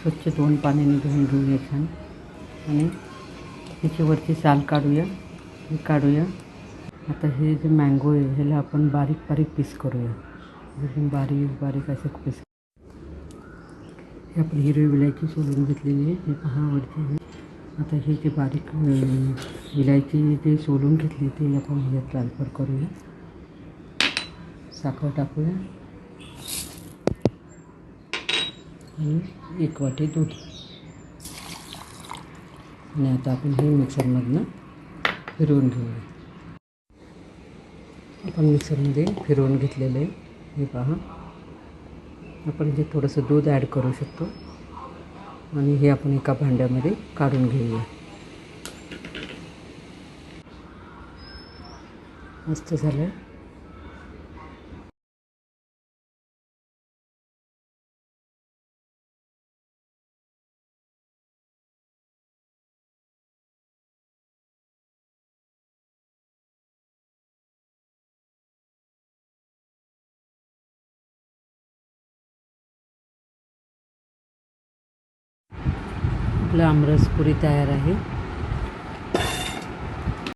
स्वच्छ 2 पाण्याने धुवून घेऊया छान आणि त्याची वरची साल काढूया. हे काढूया. आता हे जे मँगो आहे ह्याला आपण बारीक बारीक पीस करूया. एकदम बारीक बारीक असे पीस. हे आपण हिरवी विलायची सोलून घेतलेली आहे. हे पहा वरती आहे. आता हे जे बारीक विलायची जे सोलून घेतली ते आपण ह्यात ट्रान्सफर करूया. साखर टाकूया आणि 1 वाटी दूध. आणि आता आपण हे मिक्सरमधनं फिरवून घेऊया. आपण मिक्सरमध्ये फिरवून घेतलेलं आहे. हे पहा. आपण इथे थोडंसं दूध ॲड करू शकतो आणि हे आपण एका भांड्यामध्ये काढून घेऊया. मस्त झालं. आपला आमरस पुरी तयार आहे.